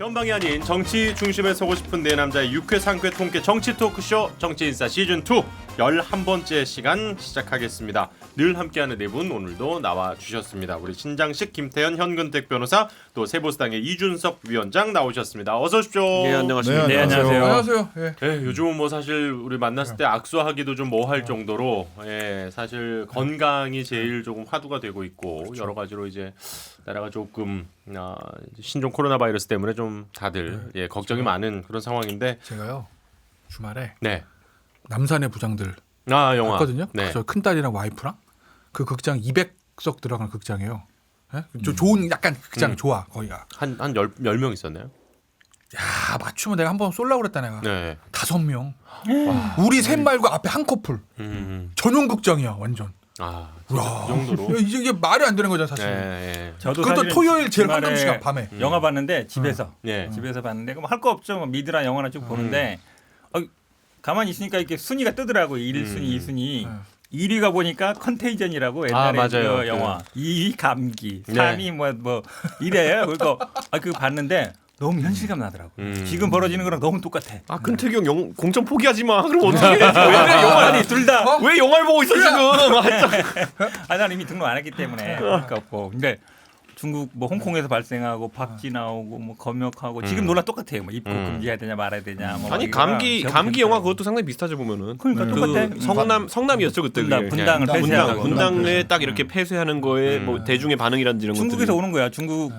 전방이 아닌 정치 중심에 서고 싶은 내 남자의 유쾌 상쾌 통쾌 정치 토크쇼 정치인싸 시즌2 11번째 시간 시작하겠습니다. 늘 함께하는 네 분 오늘도 나와주셨습니다. 우리 신장식 김태현 현근택 변호사 또 세보수당의 이준석 위원장 나오셨습니다. 어서 오십시오. 네, 안녕하십니까. 네, 안녕하세요. 안녕하세요. 예. 예, 요즘은 뭐 사실 우리 만났을 때 악수하기도 좀 뭐할 정도로 사실 건강이 제일 조금 화두가 되고 있고 그렇죠. 여러 가지로 이제 나라가 조금 신종 코로나 바이러스 때문에 좀 다들 걱정이 많은 그런 상황인데 제가요 주말에 네. 남산의 부장들 영화 봤거든요. 네. 저 큰딸이랑 와이프랑 그 극장 200석 들어간 극장이에요. 예? 저 좋은 약간 극장 좋아 거기가. 한 10명 있었나요? 야 맞추면 내가 한번 쏠라고 그랬다 내가. 네. 5명. 우리 셋 말고 앞에 한 커플. 전용 극장이야 완전. 진짜 와. 그 정도로. 야, 이게 말이 안 되는 거잖아 사실. 네. 저도 그것도 사실은 토요일 제일 주말에 황금 시간 밤에. 영화 봤는데 집에서 네. 집에서 봤는데 뭐 할 거 없죠. 뭐 미드나 영화나 쭉 보는데 가만히 있으니까 이렇게 순위가 뜨더라고요. 1순위, 2순위. 1위가 보니까 컨테이전이라고 옛날에 맞아요. 그 영화. 2위 감기, 네. 3위 뭐 이래요. 그거 그거 봤는데 너무 현실감 나더라고. 지금 벌어지는 거랑 너무 똑같아. 근태경 공천 포기하지 마. 그럼 어떻게 해? 왜 영화 둘 다. 왜 영화를 보고 있어 지금? 난 이미 등록 안 했기 때문에 그러니까 없고. 근데 중국 뭐 홍콩에서 발생하고 박쥐 나오고 뭐 검역하고 지금 논란 똑같아요. 뭐 입국 금지해야 되냐 말아야 되냐. 뭐 아니 이거랑 감기 영화 그것도 상당히 비슷하죠 보면은. 그러니까 똑같아. 성남이었죠 그때. 분당을 폐쇄하고. 분당에 딱 이렇게 폐쇄하는 거에 뭐 대중의 반응이란지 이런 것들이. 중국에서 오는 거야. 중국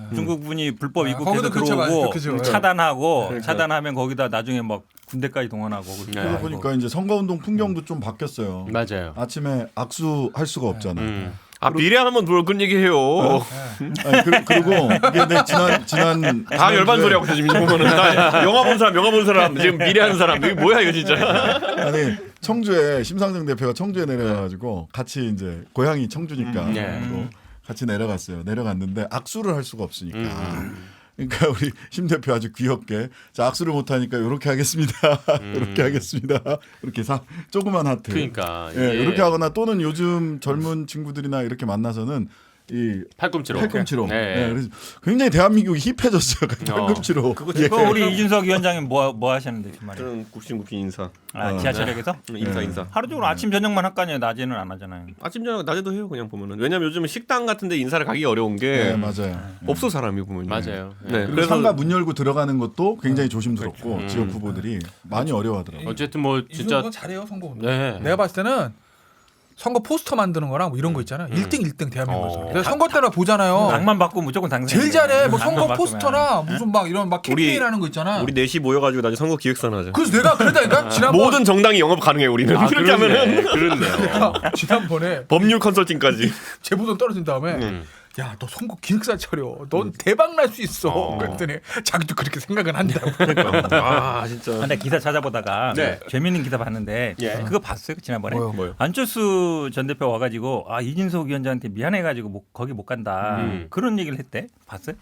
분이 불법 입국해서 거기도 들어오고 그쵸. 차단하고 그러니까. 차단하면 거기다 나중에 막 군대까지 동원하고. 네. 그러다 보니까 이제 선거운동 풍경도 좀 바뀌었어요. 맞아요. 아침에 악수할 수가 없잖아. 미래하면 뭘 그런 얘기해요. 아니, 그리고 이게 내 지난 다 열반 소리 하고 있어 지금 보면은. 영화 본 사람 지금 미래하는 사람 이게 뭐야 이거 진짜. 아니 청주에 심상정 대표가 청주에 내려가지고 같이 이제 고향이 청주니까 또 같이 내려갔어요. 내려갔는데 악수를 할 수가 없으니까. 그러니까 우리 심 대표 아주 귀엽게 자 악수를 못 하니까 이렇게 하겠습니다. 이렇게 하겠습니다. 이렇게 조그만 하트. 그러니까 예, 이렇게 하거나 또는 요즘 젊은 친구들이나 이렇게 만나서는 이 팔꿈치로. 네. 그래서 굉장히 대한민국이 힙해졌어요. 팔꿈치로. 그거 우리 이준석 위원장님 뭐 하셨는데 주말에? 저는 굽신굽신 인사. 지하철역에서? 인사. 하루 종일 아침 저녁만 할 거 아니에요. 낮에는 안 하잖아요. 아침 저녁 낮에도 해요 그냥 보면은. 왜냐면 요즘은 식당 같은데 인사를 가기 어려운 게 네, 맞아요. 없어 사람이 보면. 맞아요. 네. 그리고 상가 문 열고 들어가는 것도 굉장히 조심스럽고 지역 후보들이 많이 어려워하더라고요. 어쨌든 뭐 진짜 이준석은 잘해요 선거. 네. 내가 봤을 때는 선거 포스터 만드는 거랑 뭐 이런 거 있잖아요. 1등 대한민국에서. 그래서 선거 때나 보잖아요. 당만 받고 무조건 당선. 제일 잘해. 뭐 당만 선거 받으면. 포스터나 무슨 막 이런 막 캠페인하는 거 있잖아. 우리 넷이 모여가지고 나중에 선거 기획선 하자. 그래서 내가 그랬다니까 지난번 모든 정당이 영업 가능해 우리는. 이렇게 하면은 그렇네요. 지난번에 법률 컨설팅까지. 제보돈 떨어진 다음에 야 너 선거 기획사 차려. 넌 대박 날 수 있어. 그랬더니 자기도 그렇게 생각은 한다고. 아 진짜. 근데 기사 찾아보다가 네. 재밌는 기사 봤는데 그거 봤어요 지난번에? 뭐요? 안철수 전 대표 와가지고 이준석 위원장한테 미안해가지고 거기 못 간다 그런 얘기를 했대. 봤어요?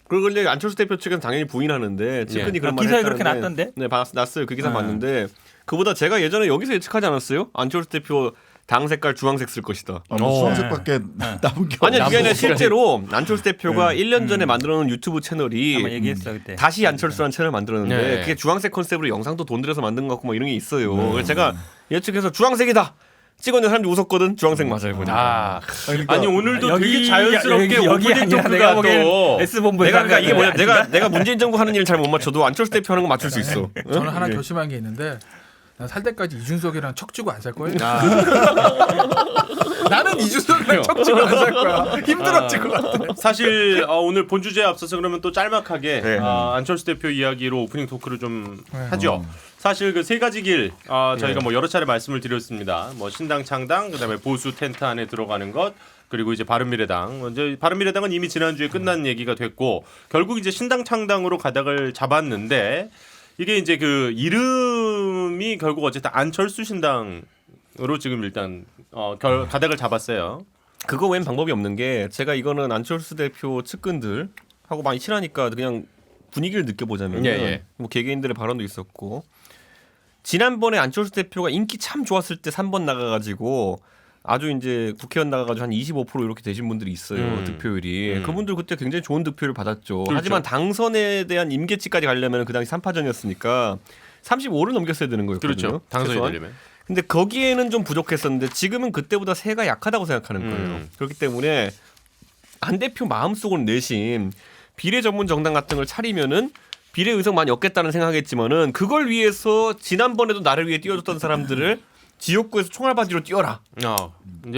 그걸 이제 안철수 대표 측은 당연히 부인하는데 측근이 그런 말을 기사에 했다는데. 그렇게 났던데? 네, 났어요. 그 기사 봤는데 그보다 제가 예전에 여기서 예측하지 않았어요? 안철수 대표 당 색깔 주황색 쓸 것이다. 수험색밖에 남은 게 아니 그게 아니라 남북. 실제로 안철수 대표가 1년 전에 만들어놓은 유튜브 채널이 한번 얘기했어 그때. 다시 안철수라는 채널 만들었는데 네. 그게 주황색 컨셉으로 영상도 돈 들여서 만든 것 같고 뭐 이런 게 있어요. 그래서 제가 예측해서 주황색이다. 찍었는데 사람들이 웃었거든. 주황색 맞아요. 보니까. 아니 오늘도 여기, 되게 자연스럽게 여기 오프닝 아니라 토크가 내가 보기엔 또 S본부에 내가 이게 뭐냐? 내가 문재인 정부 하는 일을 잘 못 맞춰도 안철수 대표 하는 거 맞출 수 있어. 저는 하나 결심한 게 있는데 난 살 때까지 이준석이랑 척지고 안 살 거예요. 나는 이준석이랑 척지고 안 살 거야. 힘들어질 것 같아. 사실 오늘 본 주제에 앞서서 그러면 또 짤막하게 네. 안철수 대표 이야기로 오프닝 토크를 좀 하죠. 사실 그 세 가지 길 저희가 뭐 여러 차례 말씀을 드렸습니다. 뭐 신당 창당, 그다음에 보수 텐트 안에 들어가는 것. 그리고 이제 바른미래당. 이제 바른미래당은 이미 지난주에 끝난 얘기가 됐고 결국 이제 신당 창당으로 가닥을 잡았는데 이게 이제 그 이름이 결국 어쨌든 안철수 신당으로 지금 일단 가닥을 잡았어요. 그거 외엔 방법이 없는 게 제가 이거는 안철수 대표 측근들 하고 많이 친하니까 그냥 분위기를 느껴보자면 뭐 개개인들의 발언도 있었고 지난번에 안철수 대표가 인기 참 좋았을 때 3번 나가가지고 아주 이제 국회의원 나가가지고 한 25% 이렇게 되신 분들이 있어요. 득표율이. 그분들 그때 굉장히 좋은 득표를 받았죠. 그렇죠. 하지만 당선에 대한 임계치까지 가려면 그 당시 3파전이었으니까 35를 넘겼어야 되는 거였거든요. 그렇죠. 당선이 최소한. 되려면. 근데 거기에는 좀 부족했었는데 지금은 그때보다 세가 약하다고 생각하는 거예요. 그렇기 때문에 안 대표 마음속으로 내심 비례 전문 정당 같은 걸 차리면은 비례 의석 많이 얻겠다는 생각했지만은 그걸 위해서 지난번에도 나를 위해 띄워줬던 사람들을 지역구에서 총알바지로 띄워라.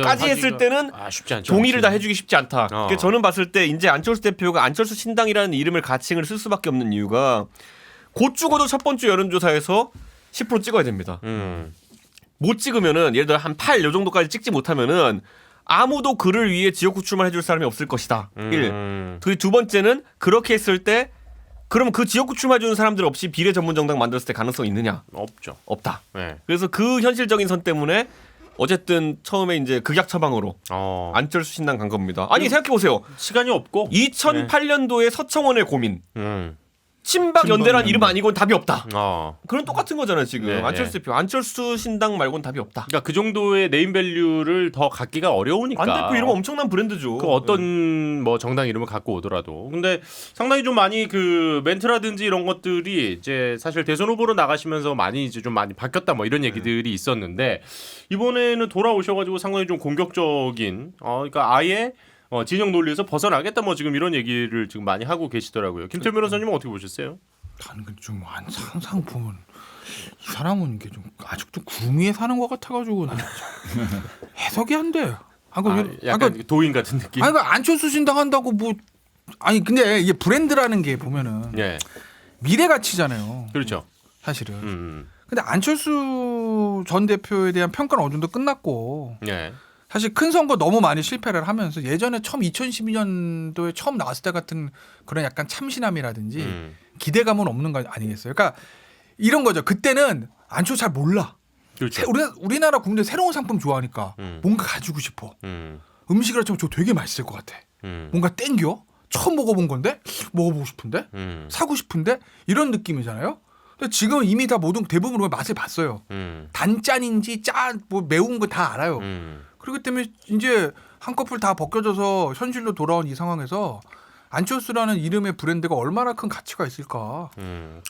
까지 했을 때는 쉽지 않죠. 동의를 다 해주기 쉽지 않다. 그러니까 저는 봤을 때 이제 안철수 대표가 안철수 신당이라는 이름을 가칭을 쓸 수밖에 없는 이유가 곧 죽어도 첫 번째 여론조사에서 10% 찍어야 됩니다. 못 찍으면은 예를 들어 한 8 요 정도까지 찍지 못하면은 아무도 그를 위해 지역구 출마해줄 사람이 없을 것이다. 1. 두 번째는 그렇게 했을 때 그러면 그 지역구 출마해주는 사람들 없이 비례 전문 정당 만들었을 때 가능성이 있느냐? 없죠. 없다. 네. 그래서 그 현실적인 선 때문에 어쨌든 처음에 이제 극약 처방으로 안철수 신당 간 겁니다. 아니 생각해 보세요. 시간이 없고 2008년도에 서청원의 고민. 친박 연대란 이름 아니고는 답이 없다. 그런 똑같은 거잖아요 지금. 네, 안철수 대표 안철수 신당 말고는 답이 없다. 그러니까 그 정도의 네임밸류를 더 갖기가 어려우니까. 안 대표 이러면 엄청난 브랜드죠. 그 어떤 뭐 정당 이름을 갖고 오더라도. 근데 상당히 좀 많이 그 멘트라든지 이런 것들이 이제 사실 대선 후보로 나가시면서 많이 이제 좀 많이 바뀌었다 뭐 이런 얘기들이 있었는데 이번에는 돌아오셔가지고 상당히 좀 공격적인 그러니까 아예 진영 논리에서 벗어나겠다 뭐 지금 이런 얘기를 지금 많이 하고 계시더라고요. 김태현 변호사님은 어떻게 보셨어요? 나는 좀 항상 보면 이 사람은 이게 좀 아직도 구름 위에 사는 것 같아가지고 나는 해석이 안 돼. 약간 도인 같은 느낌. 그러니까 안철수 신당 한다고 뭐 근데 이게 브랜드라는 게 보면은 예. 미래 가치잖아요. 그렇죠. 사실은. 근데 안철수 전 대표에 대한 평가는 어느 정도 끝났고. 예. 사실 큰 선거 너무 많이 실패를 하면서 예전에 처음 2012년도에 처음 나왔을 때 같은 그런 약간 참신함이라든지 기대감은 없는 거 아니겠어요? 그러니까 이런 거죠. 그때는 안철수 잘 몰라. 그렇죠. 우리나라 국민들 새로운 상품 좋아하니까 뭔가 가지고 싶어. 음식이라 치면 저 되게 맛있을 것 같아. 뭔가 땡겨. 처음 먹어본 건데 먹어보고 싶은데 사고 싶은데 이런 느낌이잖아요. 근데 지금 이미 다 대부분 맛을 봤어요. 단짠인지 뭐 매운 거 다 알아요. 그렇기 때문에 이제 한꺼풀 다 벗겨져서 현실로 돌아온 이 상황에서 안철수라는 이름의 브랜드가 얼마나 큰 가치가 있을까?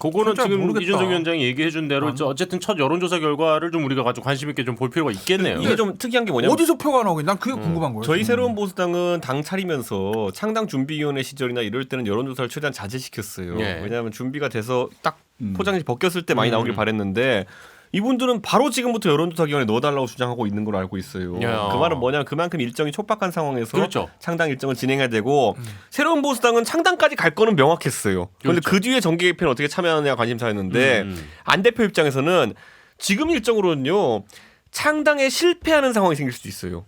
그거는 지금 모르겠다. 이준석 위원장이 얘기해 준 대로 어쨌든 첫 여론조사 결과를 좀 우리가 가지고 관심 있게 좀 볼 필요가 있겠네요. 이게 좀 특이한 게 뭐냐면 어디서 표가 나오겠냐? 난 그게 궁금한 거예요. 저희 새로운 보수당은 당 차리면서 창당 준비위원회 시절이나 이럴 때는 여론조사를 최대한 자제시켰어요. 예. 왜냐하면 준비가 돼서 딱 포장지 벗겼을 때 많이 나오길 바랬는데 이분들은 바로 지금부터 여론조사 기관에 넣어달라고 주장하고 있는 걸로 알고 있어요. 그 말은 뭐냐면 그만큼 일정이 촉박한 상황에서 그렇죠. 창당 일정을 진행해야 되고 새로운 보수당은 창당까지 갈 거는 명확했어요. 그런데 그렇죠. 그 뒤에 정계 개편을 어떻게 참여하느냐 관심사였는데 안 대표 입장에서는 지금 일정으로는요. 창당에 실패하는 상황이 생길 수도 있어요.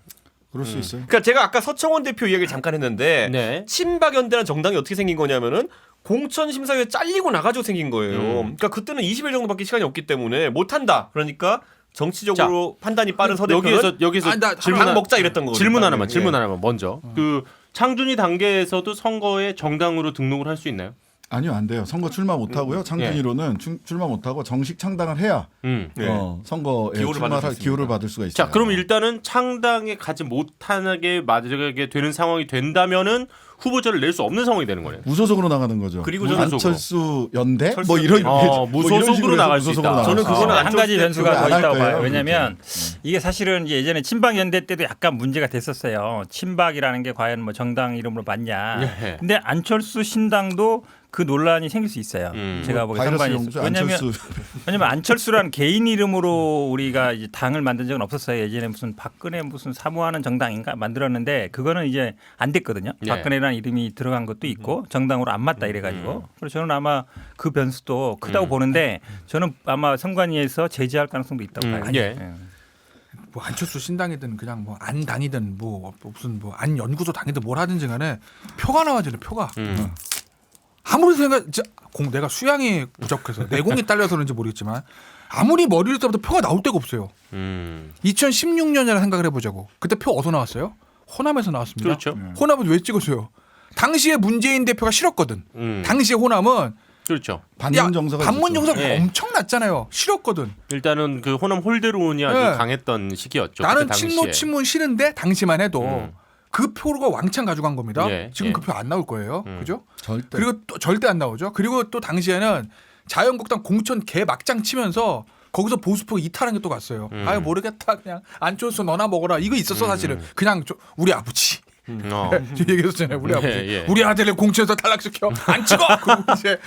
그럴 수 있어요. 그러니까 제가 아까 서청원 대표 이야기를 잠깐 했는데 네. 친박연대라는 정당이 어떻게 생긴 거냐면은 공천 심사위에 잘리고 나가지고 생긴 거예요. 그러니까 그때는 20일 정도밖에 시간이 없기 때문에 못한다. 그러니까 정치적으로 판단이 빠른 서 대표는 여기서 당 먹자 이랬던 거거든요. 질문 하나만 먼저. 그 창준이 단계에서도 선거에 정당으로 등록을 할 수 있나요? 아니요, 안 돼요. 선거 출마 못 하고요. 창준이로는 출마 못 하고 정식 창당을 해야 선거에 기호를 받을 수가 있어요. 자, 그럼 일단은 창당에 가지 못하게 맞게 되는 상황이 된다면은 후보자를 낼 수 없는 상황이 되는 거네요. 무소속으로 나가는 거죠. 그리고 안철수 연대 뭐 이런 무소속으로 나갈 수 있다. 저는 그거는 한 가지 변수가 더 있다고 봐요. 거예요. 왜냐하면 이게 사실은 이제 예전에 친박연대 때도 약간 문제가 됐었어요. 친박이라는 게 과연 뭐 정당 이름으로 맞냐. 예. 근데 안철수 신당도 그 논란이 생길 수 있어요. 제가 보기에 상관이 있어요. 왜냐하면 안철수라는 개인 이름으로 우리가 이제 당을 만든 적은 없었어요. 예전에 무슨 박근혜 무슨 사모하는 정당인가 만들었는데 그거는 이제 안 됐거든요. 예. 박근혜라는 이름이 들어간 것도 있고 정당으로 안 맞다 이래가지고 그래서 저는 아마 그 변수도 크다고 보는데 저는 아마 선관위에서 제지할 가능성도 있다고 봐요. 예. 뭐 안철수 신당이든 그냥 뭐 안 당이든 뭐 무슨 뭐 안 연구소 당이든 뭘 하든지 간에 표가 나와지는 표가. 아무리 내가 수양이 부족해서 내공이 딸려서 그런지 모르겠지만 아무리 머리를 써도 표가 나올 데가 없어요. 2016년이라 생각을 해보자고. 그때 표 어디서 나왔어요? 호남에서 나왔습니다. 그렇죠. 호남은 왜 찍었어요? 당시에 문재인 대표가 싫었거든. 당시에 호남은 그렇죠. 반문 정서가 반문 있었죠. 정서가 예. 엄청 났잖아요. 싫었거든. 일단은 그 호남 홀대론이 아주 네. 강했던 시기였죠. 나는 그때 당시에. 친노 친문 싫은데 당시만 해도 그 표가 왕창 가져간 겁니다. 예, 지금 예. 그 표 안 나올 거예요. 그죠? 절대. 그리고 또 절대 안 나오죠. 그리고 또 당시에는 자유한국당 공천 개 막장 치면서 거기서 보수표 이탈한 게 또 갔어요. 아유 모르겠다. 그냥 안철수 너나 먹어라. 이거 있었어 사실은. 그냥 우리 아버지. 어. 저 얘기했었잖아요. 우리 아버지. 예. 우리 아들을 공천에서 탈락시켜 안 찍어. 그리고 이제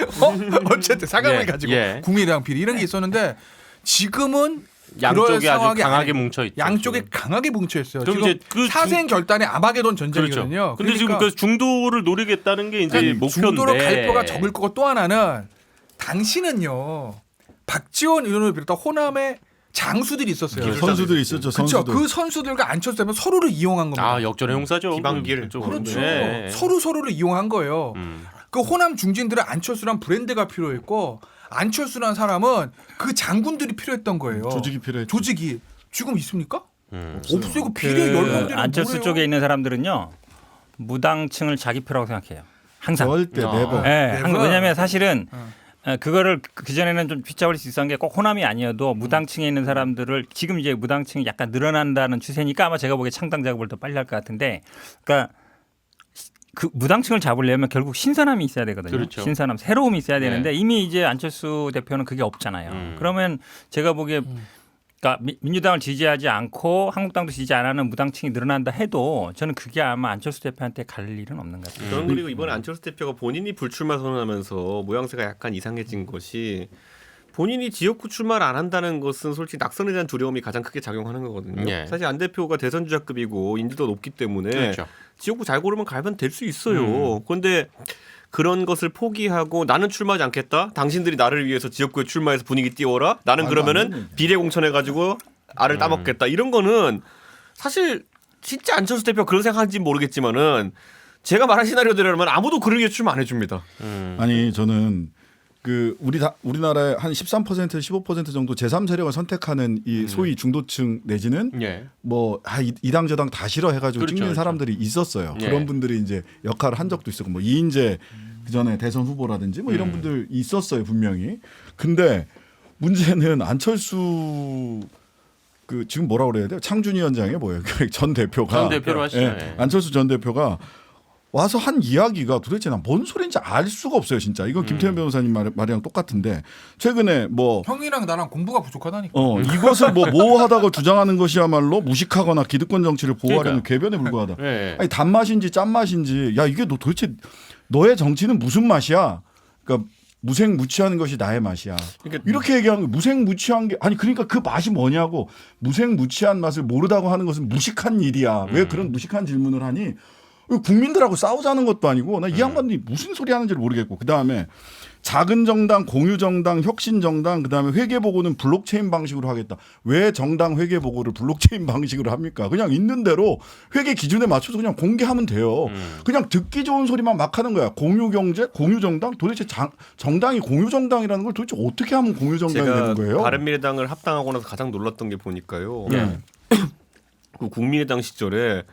어쨌든 사과를 예, 가지고 예. 국민의당 비리 이런 게 있었는데 지금은 양쪽에 그럴 아주 상황이 강하게 아니- 뭉쳐 있죠. 양쪽에 강하게 뭉쳐 있어요. 그럼 지금 이제 그 사생 결단의 아마게돈 그렇죠. 전쟁이거든요. 근데 지금 그 중도를 노리겠다는 게 이제 목표인데 중도로 갈 거가 적을 거고 또 하나는 당신은요 박지원 의원을 비롯한 호남의 장수들이 있었어요. 선수들이 있었죠. 그렇죠. 선수들. 그 선수들과 안철수 때문에 서로를 이용한 겁니다. 아 역전의 형사죠. 기방길. 그렇죠. 네. 서로를 이용한 거예요. 그 호남 중진들은 안철수란 브랜드가 필요했고 안철수란 사람은 그 장군들이 필요했던 거예요. 조직이 필요했죠. 조직이 지금 있습니까? 없어요. 그 비례 그 열명들이 안철수 쪽에 있는 사람들은요 무당층을 자기 표라고 생각해요. 항상. 절대 아. 네버. 네, 네버. 왜냐하면 사실은 그거를 그 전에는 좀 빗잡을 수 있었던 게 꼭 호남이 아니어도 무당층에 있는 사람들을 지금 이제 무당층이 약간 늘어난다는 추세니까 아마 제가 보기에 창당 작업을 더 빨리 할 것 같은데, 그러니까 그 무당층을 잡으려면 결국 신선함이 있어야 되거든요. 그렇죠. 신선함, 새로움이 있어야 네. 되는데 이미 이제 안철수 대표는 그게 없잖아요. 그러면 제가 보기에 그러니까 민주당을 지지하지 않고 한국당도 지지 안 하는 무당층이 늘어난다 해도 저는 그게 아마 안철수 대표한테 갈 일은 없는 것 같아요. 저는 그리고 이번에 안철수 대표가 본인이 불출마 선언하면서 모양새가 약간 이상해진 것이 본인이 지역구 출마를 안 한다는 것은 솔직히 낙선에 대한 두려움이 가장 크게 작용하는 거거든요. 예. 사실 안 대표가 대선 주자급이고 인지도 높기 때문에 그렇죠. 지역구 잘 고르면 가면 될 수 있어요. 그런데 그런 것을 포기하고 나는 출마하지 않겠다. 당신들이 나를 위해서 지역구에 출마해서 분위기 띄워라. 나는 그러면은 비례 공천해가지고 알을 따먹겠다. 이런 거는 사실 진짜 안철수 대표가 그런 생각하는지 모르겠지만은 제가 말한 시나리오대로라면 아무도 그를 위해 출마 안 해줍니다. 아니 저는 그 우리나라의 한 13% 15% 정도 제3세력을 선택하는 이 소위 중도층 내지는 예. 뭐 이 당 저 당 다 싫어해가지고 그렇죠, 찍는 그렇죠. 사람들이 있었어요. 예. 그런 분들이 이제 역할을 한 적도 있었고 뭐 이인재 그 전에 대선 후보라든지 뭐 이런 분들 있었어요 분명히. 근데 문제는 안철수 그 지금 뭐라 그래야 돼요? 창준위원장이 뭐예요? 전 대표가 전 대표로 하시죠. 예, 예. 안철수 전 대표가 와서 한 이야기가 도대체 난 뭔 소리인지 알 수가 없어요 진짜. 이건 김태현 변호사님 말이랑 똑같은데 최근에 뭐 형이랑 나랑 공부가 부족하다니까. 이것을 뭐 하다가 주장하는 것이야말로 무식하거나 기득권 정치를 보호하려는 그러니까. 궤변에 불과하다. 예. 아니 단맛인지 짠맛인지 야 이게 너 도대체 너의 정치는 무슨 맛이야? 그러니까 무색무취하는 것이 나의 맛이야. 그러니까 이렇게 얘기하는 거 무색무취한 게 아니 그러니까 그 맛이 뭐냐고. 무색무취한 맛을 모르다고 하는 것은 무식한 일이야. 왜 그런 무식한 질문을 하니? 국민들하고 싸우자는 것도 아니고 나 이 양반들이 무슨 소리 하는지를 모르겠고 그다음에 작은 정당, 공유 정당, 혁신 정당 그다음에 회계 보고는 블록체인 방식으로 하겠다. 왜 정당 회계 보고를 블록체인 방식으로 합니까? 그냥 있는 대로 회계 기준에 맞춰서 그냥 공개하면 돼요. 그냥 듣기 좋은 소리만 막 하는 거야. 공유 경제, 공유 정당 도대체 정당이 공유 정당이라는 걸 도대체 어떻게 하면 공유 정당이 제가 되는 거예요? 바른미래당을 합당하고 나서 가장 놀랐던 게 보니까요. 네. 그 국민의당 시절에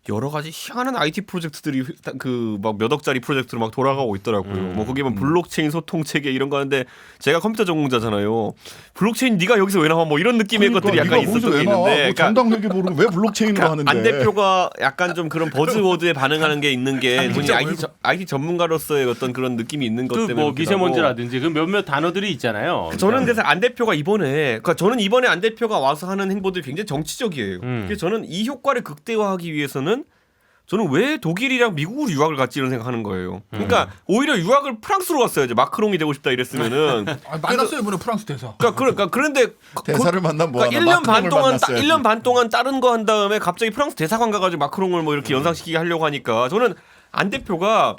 여러 가지 희한한 IT 프로젝트들이 그 막 몇 억짜리 프로젝트로 막 돌아가고 있더라고요. 뭐 그게 뭐 블록체인 소통 체계 이런 거 하는데 제가 컴퓨터 전공자잖아요. 블록체인 네가 여기서 왜 나와? 뭐 이런 느낌의 것들이 약간 있었던 게 있는데 뭐 정당 회계 보고를 왜 블록체인으로 하는데? 안 대표가 약간 좀 그런 버즈워드에 반응하는 게 있는 게 본인이 IT 전문가로서의 어떤 그런 느낌이 있는 것 때문에 그 뭐 그렇기도 미세먼지라든지 그 몇몇 단어들이 있잖아요. 저는 그래서 안 대표가 그러니까 저는 이번에 안 대표가 와서 하는 행보들이 굉장히 정치적이에요. 그래서 저는 이 효과를 극대화하기 위해서는 저는 왜 독일이랑 미국으로 유학을 갔지 이런 생각하는 거예요. 그러니까 오히려 유학을 프랑스로 갔어야지. 마크롱이 되고 싶다 이랬으면은. 만났어요 이번에 프랑스 대사. 그러니까 그런데 대사를 만나면 뭐 그러니까 하나? 1년 반 동안 다른 거 한 다음에 갑자기 프랑스 대사관 가가지고 마크롱을 뭐 이렇게 연상시키게 하려고 하니까 저는 안 대표가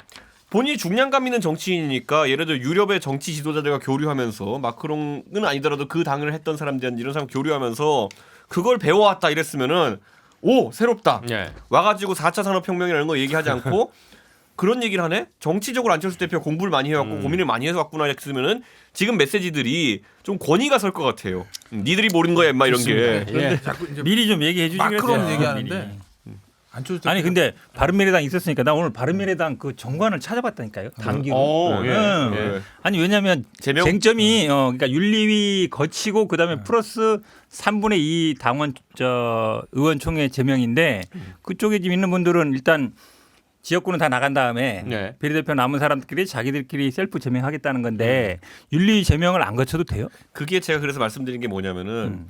본인이 중량감 있는 정치인이니까 예를 들어 유럽의 정치 지도자들과 교류하면서 마크롱은 아니더라도 그 당을 했던 사람들 이런 사람 교류하면서 그걸 배워왔다 이랬으면은 오 새롭다. 예. 와가지고 4차 산업혁명이라는 거 얘기하지 않고 그런 얘기를 하네. 정치적으로 안철수 대표가 공부를 많이 해왔고 고민을 많이 해서 왔구나 했으면은 지금 메시지들이 좀 권위가 설 것 같아요. 니들이 모르는 거야, 임마 이런 게. 예. 자꾸 이제 미리 좀 얘기해 주지 마크롱 그랬어요. 얘기하는데 미리. 안철수 아니 근데 바른미래당 있었으니까 나 오늘 바른미래당 그 정관을 찾아봤다니까요. 단기로. 예. 아니 왜냐하면 제명? 쟁점이 그러니까 윤리위 거치고 그다음에 플러스 3분의 2 당원 의원총회 제명인데 그쪽에 지금 있는 분들은 일단 지역구는 다 나간 다음에 네. 비례대표 남은 사람들끼리 자기들끼리 셀프 제명하겠다는 건데 윤리 제명을 안 거쳐도 돼요? 그게 제가 그래서 말씀드린 게 뭐냐면은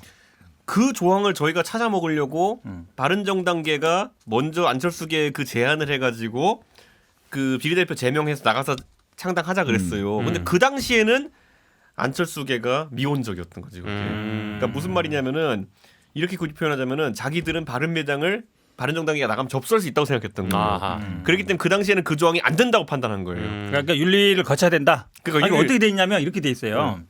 그 조항을 저희가 찾아 먹으려고 바른정당계가 먼저 안철수계 그 제안을 해가지고 그 비례대표 제명해서 나가서 창당하자 그랬어요. 근데 그 당시에는 안철수계가 미온적이었던 거지. 그게. 그러니까 무슨 말이냐면은 이렇게 굳이 표현하자면은 자기들은 바른정당계가 나가면 접수할 수 있다고 생각했던 거예요. 아하. 그렇기 때문에 그 당시에는 그 조항이 안 된다고 판단한 거예요. 그러니까 윤리를 거쳐야 된다. 그러니까 아니, 어떻게 돼 있냐면 이렇게 돼 있어요.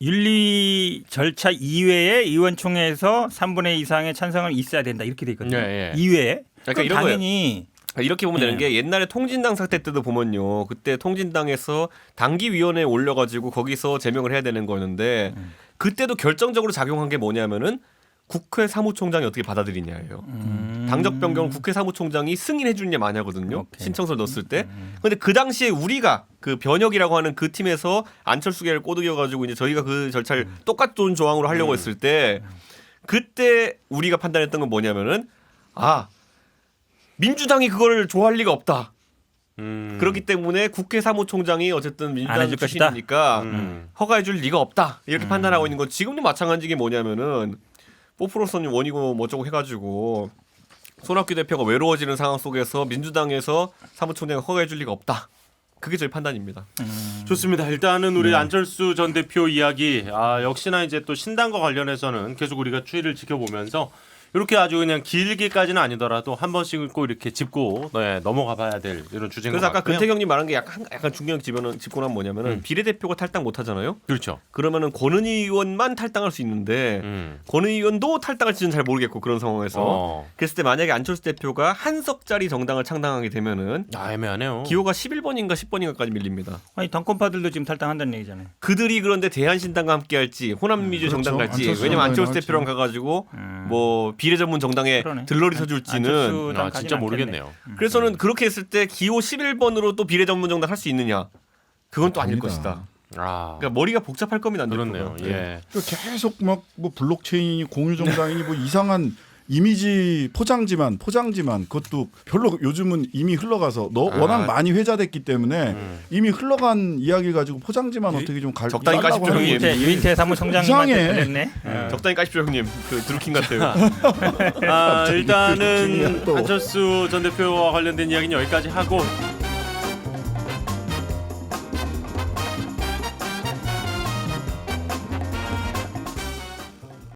윤리 절차 이외에 의원총회에서 3분의 2 이상의 찬성을 있어야 된다 이렇게 돼 있거든요. 예, 예. 이외에 그러니까 그럼 이런 당연히 이렇게 보면 되는 게 옛날에 통진당 사태 때도 보면요. 그때 통진당에서 당기위원회에 올려가지고 거기서 제명을 해야 되는 거였는데 그때도 결정적으로 작용한 게 뭐냐면은 국회 사무총장이 어떻게 받아들이냐예요. 당적 변경을 국회 사무총장이 승인해 주느냐 마냐거든요. 오케이. 신청서를 넣었을 때. 근데 그 당시에 우리가 그 변혁이라고 하는 그 팀에서 안철수계를 꼬드겨 가지고 이제 저희가 그 절차를 똑같은 조항으로 하려고 했을 때 그때 우리가 판단했던 건 뭐냐면은 민주당이 그걸 좋아할 리가 없다. 그렇기 때문에 국회 사무총장이 어쨌든 안 민주당 해줄 것이다. 출신이니까 허가해 줄 리가 없다. 이렇게 판단하고 있는 건 지금도 마찬가지인 게 뭐냐면은 뽀프로서님 원이고 뭐저고 해가지고 손학규 대표가 외로워지는 상황 속에서 민주당에서 사무총장이 허가해 줄 리가 없다. 그게 저희 판단입니다. 좋습니다. 일단은 우리 안철수 전 대표 이야기 역시나 이제 또 신당과 관련해서는 계속 우리가 추이를 지켜보면서 이렇게 아주 그냥 길게까지는 아니더라도 한 번씩은 꼭 이렇게 짚고 넘어가 봐야 될 이런 주제인 것 그래서 아까 같고요. 근태경님 말한 게 약간 중요한 짚고 나면 뭐냐면은 비례대표가 탈당 못 하잖아요. 그렇죠. 그러면은 권은희 의원만 탈당할 수 있는데 권은희 의원도 탈당할지는 잘 모르겠고 그런 상황에서 그랬을 때 만약에 안철수 대표가 한 석짜리 정당을 창당하게 되면은 애매하네요. 기호가 11번인가 10번인가까지 밀립니다. 아니 당권파들도 지금 탈당한다는 얘기잖아요. 그들이 그런데 대한신당과 함께할지 호남미주 그렇죠. 정당 갈지 안철수 왜냐면 안철수 정당에 대표랑 가가지고 뭐 비례 전문 정당에 그러네. 들러리 서줄지는 안철수 진짜 모르겠네요. 그래서는 그렇게 했을 때 기호 11번으로 또 비례 전문 정당 할 수 있느냐? 그건 또 아닐 아니다. 것이다. 그러니까 머리가 복잡할 겁니다. 안 그렇네요. 대표가. 예. 계속 막 뭐 블록체인이 공유 정당이니 뭐 이상한 이미지 포장지만 그것도 별로 요즘은 이미 흘러가서 워낙 많이 회자됐기 때문에 이미 흘러간 이야기 가지고 포장지만 어떻게 좀 적당히 까십시오, 형님. 유인태 사무총장님한테 이상해. 걸렸네. 적당히 까십시오 형님. 그 드루킹 같아요. 일단은 또. 안철수 전 대표와 관련된 이야기는 여기까지 하고